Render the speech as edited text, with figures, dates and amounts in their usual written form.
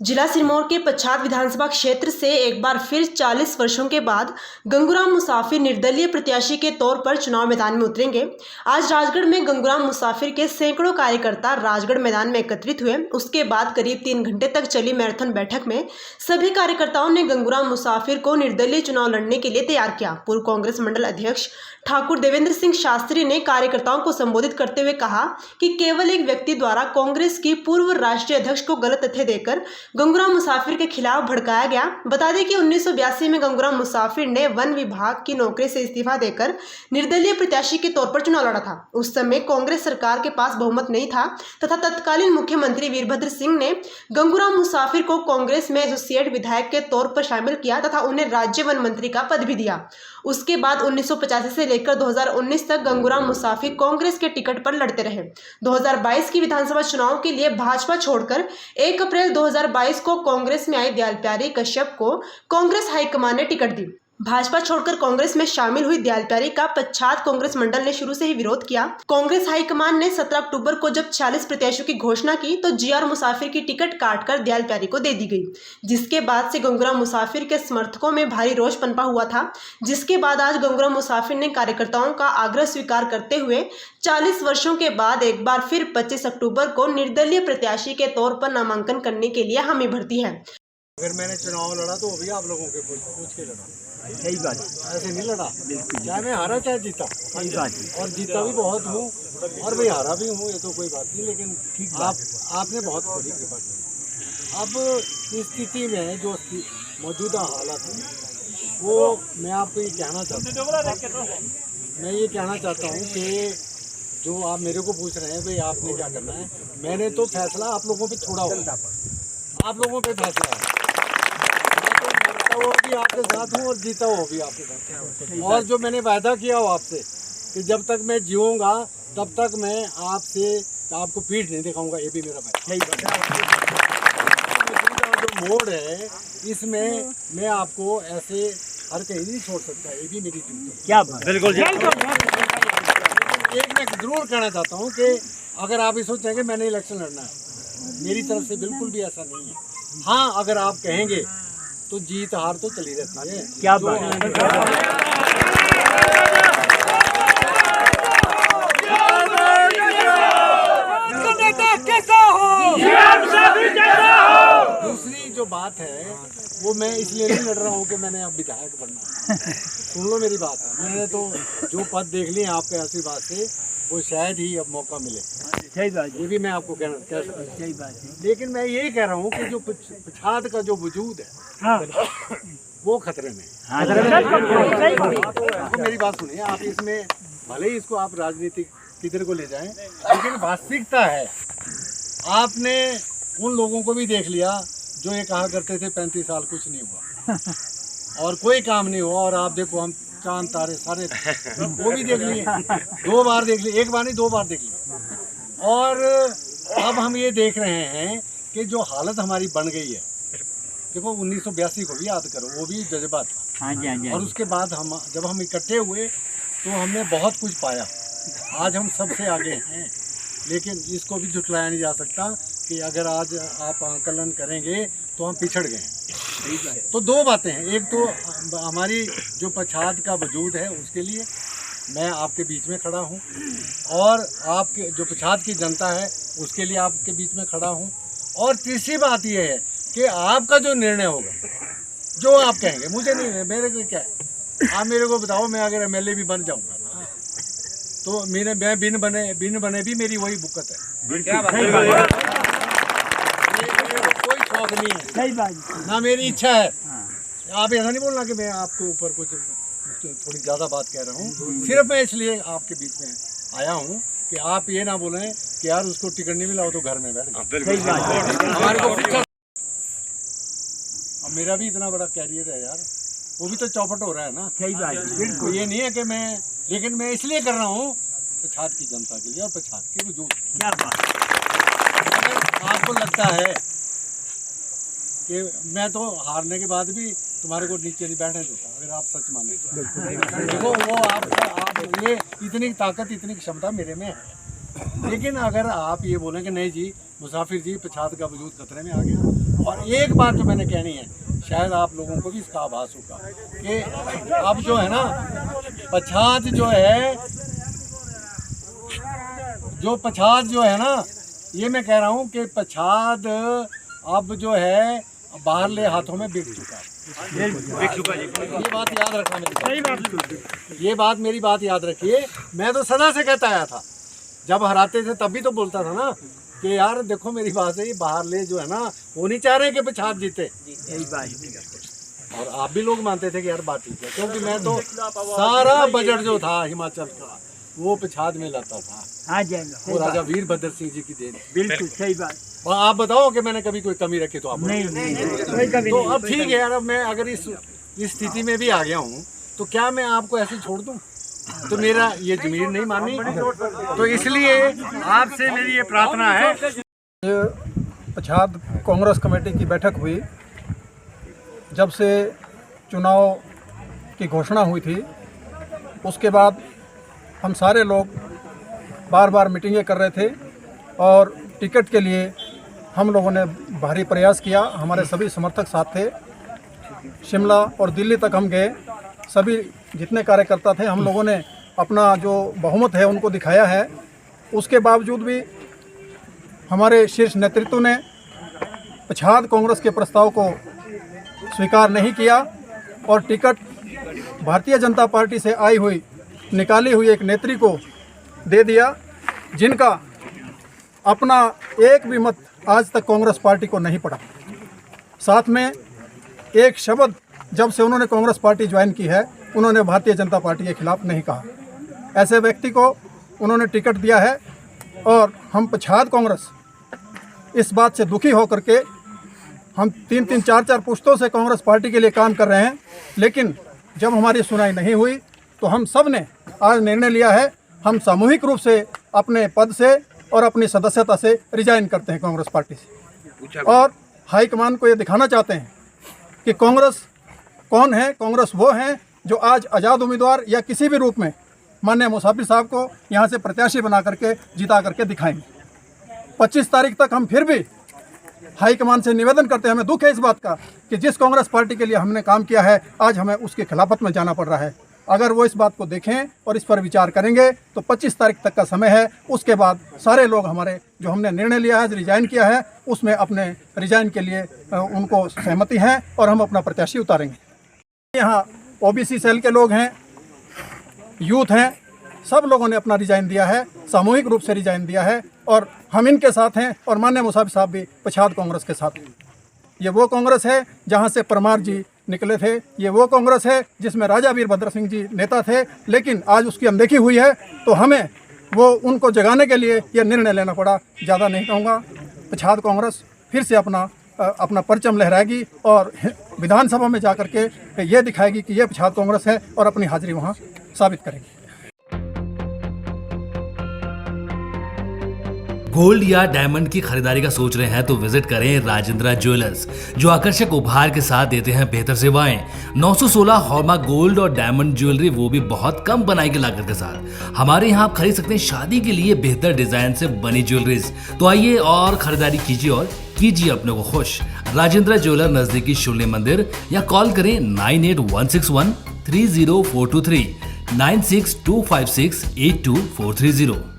जिला सिरमौर के पच्छाद विधानसभा क्षेत्र से एक बार फिर 40 वर्षों के बाद गंगूराम मुसाफिर निर्दलीय प्रत्याशी के तौर पर चुनाव मैदान में उतरेंगे। आज राजगढ़ में गंगूराम मुसाफिर के सैकड़ों कार्यकर्ता राजगढ़ मैदान में एकत्रित हुए। उसके बाद करीब 3 घंटे तक चली मैराथन बैठक में सभी कार्यकर्ताओं ने गंगूराम मुसाफिर को निर्दलीय चुनाव लड़ने के लिए तैयार किया। पूर्व कांग्रेस मंडल अध्यक्ष ठाकुर देवेंद्र सिंह शास्त्री ने कार्यकर्ताओं को संबोधित करते हुए कहा कि केवल एक व्यक्ति द्वारा कांग्रेस की पूर्व राष्ट्रीय अध्यक्ष को गलत तथ्य देकर गंगूराम मुसाफिर के खिलाफ भड़काया गया। बता दें कि 1982 में गंगूराम मुसाफिर ने वन विभाग की नौकरी से इस्तीफा देकर निर्दलीय प्रत्याशी के तौर पर चुनाव लड़ा था। उस समय कांग्रेस सरकार के पास बहुमत नहीं था तथा तत्कालीन मुख्यमंत्री वीरभद्र सिंह ने गंगूराम मुसाफिर को कांग्रेस में एसोसिएट विधायक के तौर पर शामिल किया तथा उन्हें राज्य वन मंत्री का पद भी दिया। उसके बाद 1985 से लेकर 2019 तक गंगूराम मुसाफिर कांग्रेस के टिकट पर लड़ते रहे। 2022 की विधानसभा चुनाव के लिए भाजपा छोड़कर 1 अप्रैल 2022 को कांग्रेस में आई दयाल प्यारी कश्यप को कांग्रेस हाईकमान ने टिकट दी। भाजपा छोड़कर कांग्रेस में शामिल हुई दयाल प्यारी का पच्छाद कांग्रेस मंडल ने शुरू से ही विरोध किया। कांग्रेस हाईकमान ने 17 अक्टूबर को जब 46 प्रत्याशियों की घोषणा की तो जीआर मुसाफिर की टिकट काटकर दयाल प्यारी को दे दी गई, जिसके बाद से गंगूराम मुसाफिर के समर्थकों में भारी रोष पनपा हुआ था। जिसके बाद आज गंगूराम मुसाफिर ने कार्यकर्ताओं का आग्रह स्वीकार करते हुए 40 वर्षों के बाद एक बार फिर 25 अक्टूबर को निर्दलीय प्रत्याशी के तौर पर नामांकन करने के लिए हामी भरती है। अगर मैंने चुनाव लड़ा तो वो भी आप लोगों के पूछ के लड़ा। सही बात, ऐसे नहीं लड़ा, चाहे मैं हारा चाहे जीता। सही बात है। और जीता भी बहुत हूँ और भाई हारा भी हूँ, ये तो कोई बात नहीं। लेकिन ठीक आपने बहुत बड़ी कृपा की। अब इस स्थिति में जो मौजूदा हालत है वो मैं आपको ये कहना चाहता हूँ कि जो आप मेरे को पूछ रहे हैं भाई आपने क्या करना है, मैंने तो फैसला आप लोगों पे छोड़ा होगा। आप लोगों पे फैसला है, वो भी आपके साथ हूँ और जीता हो भी आपके साथ। और जो मैंने वायदा किया हो आपसे कि जब तक मैं जीऊँगा तब तक मैं आपको पीठ नहीं दिखाऊंगा, ये भी मेरा वायदा। जो मोड़ है इसमें मैं आपको ऐसे हर कहीं नहीं छोड़ सकता, ये भी मेरी ड्यूटी है। क्या बिल्कुल। एक मैं जरूर कहना चाहता हूँ कि अगर आप ये सोचेंगे मैंने इलेक्शन लड़ना है, मेरी तरफ से बिल्कुल भी ऐसा नहीं है। हाँ, अगर आप कहेंगे तो जीत हार तो चली रहती है। क्या बात है। दूसरी जो बात है वो मैं इसलिए नहीं लड़ रहा हूँ कि मैंने अब विधायक बनना है। सुन लो मेरी बात है, मैंने तो जो पद देख लिए आपके आशीर्वाद से वो शायद ही अब मौका मिले। सही बात, ये भी मैं आपको कह सकता हूँ। सही बात है। लेकिन मैं यही कह रहा हूँ कि जो पच्छाद का जो वजूद है हाँ। वो खतरे में। हाँ। तो मेरी बात सुनिए, आप इसमें भले ही इसको आप राजनीतिक किधर को ले जाएं, लेकिन वास्तविकता है आपने उन लोगों को भी देख लिया जो ये कहा करते थे 35 साल कुछ नहीं हुआ और कोई काम नहीं हुआ। और आप देखो हम चांद तारे सारे वो भी देख लिए, 2 बार देख लिए, 1 बार नहीं 2 बार देख लिए। और अब हम ये देख रहे हैं कि जो हालत हमारी बन गई है, देखो 1982 को भी याद करो, वो भी जज्बा था। हाँ जी, हाँ जी। और उसके बाद जब हम इकट्ठे हुए तो हमने बहुत कुछ पाया। आज हम सबसे आगे हैं, लेकिन इसको भी झुटलाया नहीं जा सकता कि अगर आज आप आंकलन करेंगे तो हम पिछड़ गए। तो 2 बातें हैं, एक तो हमारी जो पच्छाद का वजूद है उसके लिए मैं आपके बीच में खड़ा हूँ, और आपके जो पच्छाद की जनता है उसके लिए आपके बीच में खड़ा हूँ। और तीसरी बात यह है कि आपका जो निर्णय होगा, जो आप कहेंगे, मुझे नहीं, मेरे को क्या है, आप मेरे को बताओ, मैं अगर एमएलए भी बन जाऊंगा ना तो मैं बिन बने भी मेरी वही बुकत है। कोई शौक नहीं है, सही बात ना मेरी इच्छा है। आप ऐसा नहीं बोलना कि मैं आपके ऊपर कुछ थोड़ी ज़्यादा बात कह रहा हूँ। सिर्फ मैं इसलिए आपके बीच में आया हूँ कि आप ये ना बोलें कि यार उसको टिकट नहीं मिला हो तो घर में बैठ गए। हमारे को अब मेरा भी इतना बड़ा कैरियर है यार, वो भी तो चौपट हो रहा है ना। सही बात है, बिल्कुल। ये नहीं है कि लेकिन मैं इसलिए कर रहा हूँ पच्छाद की जनता के लिए और पच्छाद के वजूद। क्या बात। अगर आपको लगता है कि मैं तो हारने के बाद भी तुम्हारे को नीचे नहीं बैठने देता, अगर आप सच माने, देखो वो आप ये इतनी ताकत, इतनी क्षमता मेरे में है। लेकिन अगर आप ये बोलें कि नहीं जी मुसाफिर जी पछाद का वजूद खतरे में आ गया, और एक बात जो मैंने कहनी है, शायद आप लोगों को भी इसका आभास होगा कि अब जो है ना पछाद जो है ना, ये मैं कह रहा हूँ कि पछाद अब जो है बाहरले हाथों में बिक चुका है। ये बात याद रखना, ये बात मेरी बात याद रखिए। मैं तो सदा से कहता आया था, जब हराते थे तब भी तो बोलता था ना कि यार देखो मेरी बात है, बाहरले जो है ना वो नहीं चाह रहे कि पछाद जीते। और आप भी लोग मानते थे कि यार बात ठीक है, क्योंकि मैं तो सारा बजट जो था हिमाचल का वो पछाद में लाता था। हाँ जी, वो राजा वीरभद्र सिंह जी की देन। बिल्कुल सही बात। और आप बताओ कि मैंने कभी कोई कमी रखी तो आप नहीं तो अब ठीक है यार, अब मैं अगर इस स्थिति में भी आ गया हूँ तो क्या मैं आपको ऐसे छोड़ दूँ? तो मेरा ये जमीर नहीं मानी, तो इसलिए आपसे मेरी ये प्रार्थना है। पछाद कांग्रेस कमेटी की बैठक हुई, जब से चुनाव की घोषणा हुई थी उसके बाद हम सारे लोग बार बार मीटिंगें कर रहे थे और टिकट के लिए हम लोगों ने भारी प्रयास किया। हमारे सभी समर्थक साथ थे, शिमला और दिल्ली तक हम गए, सभी जितने कार्यकर्ता थे हम लोगों ने अपना जो बहुमत है उनको दिखाया है। उसके बावजूद भी हमारे शीर्ष नेतृत्व ने पछाद कांग्रेस के प्रस्ताव को स्वीकार नहीं किया और टिकट भारतीय जनता पार्टी से आई हुई निकाली हुई एक नेत्री को दे दिया, जिनका अपना एक भी मत आज तक कांग्रेस पार्टी को नहीं पड़ा। साथ में एक शब्द जब से उन्होंने कांग्रेस पार्टी ज्वाइन की है उन्होंने भारतीय जनता पार्टी के खिलाफ नहीं कहा। ऐसे व्यक्ति को उन्होंने टिकट दिया है और हम पछाद कांग्रेस इस बात से दुखी होकर के हम 3-3, 4-4 पुश्तों से कांग्रेस पार्टी के लिए काम कर रहे हैं, लेकिन जब हमारी सुनाई नहीं हुई तो हम सब ने आज निर्णय लिया है, हम सामूहिक रूप से अपने पद से और अपनी सदस्यता से रिजाइन करते हैं कांग्रेस पार्टी से। और हाईकमान को ये दिखाना चाहते हैं कि कांग्रेस कौन है। कांग्रेस वो है जो आज आज़ाद उम्मीदवार या किसी भी रूप में माननीय मुसाफिर साहब को यहाँ से प्रत्याशी बना करके जिता करके दिखाएंगे। 25 तारीख तक हम फिर भी हाईकमान से निवेदन करते हैं, हमें दुख है इस बात का कि जिस कांग्रेस पार्टी के लिए हमने काम किया है आज हमें उसके खिलाफत में जाना पड़ रहा है। अगर वो इस बात को देखें और इस पर विचार करेंगे तो 25 तारीख तक का समय है। उसके बाद सारे लोग हमारे जो हमने निर्णय लिया है, रिजाइन किया है, उसमें अपने रिजाइन के लिए उनको सहमति है और हम अपना प्रत्याशी उतारेंगे। यहाँ ओबीसी सेल के लोग हैं, यूथ हैं, सब लोगों ने अपना रिजाइन दिया है, सामूहिक रूप से रिजाइन दिया है और हम इनके साथ हैं और माननीय मुसाफिर साहब भी पछाद कांग्रेस के साथ हैं। ये वो कांग्रेस है जहाँ से परमार जी निकले थे, ये वो कांग्रेस है जिसमें राजा वीरभद्र सिंह जी नेता थे, लेकिन आज उसकी अनदेखी हुई है तो हमें वो उनको जगाने के लिए यह निर्णय लेना पड़ा। ज़्यादा नहीं कहूँगा, पछाद कांग्रेस फिर से अपना परचम लहराएगी और विधानसभा में जाकर के ये दिखाएगी कि ये पछाद कांग्रेस है और अपनी हाजिरी वहाँ साबित करेगी। गोल्ड या डायमंड की खरीदारी का सोच रहे हैं तो विजिट करें राजेंद्र ज्वेलर्स, जो आकर्षक उपहार के साथ देते हैं बेहतर सेवाएं। 916 हॉलमार्क गोल्ड और डायमंड ज्वेलरी, वो भी बहुत कम बनाई की लागत के साथ। हमारे यहाँ आप खरीद सकते हैं शादी के लिए बेहतर डिजाइन से बनी ज्वेलरीज। तो आइए और खरीदारी कीजिए और कीजिए अपने को खुश। राजेंद्र ज्वेलर, नजदीकी शून्य मंदिर, या कॉल करें 9816130423 9625682430।